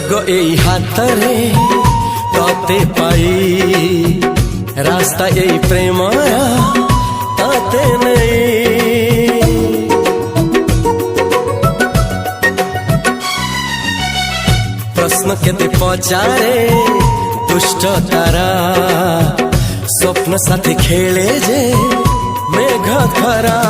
स्वर्ग এই হাতরে তাতে পাই রাস্তা এই প্রেমারা তাতে নেই প্রশ্ন কেতে পচারে দুষ্ট তারা স্বপ্ন সাথে খেলে যে মেঘ ধরা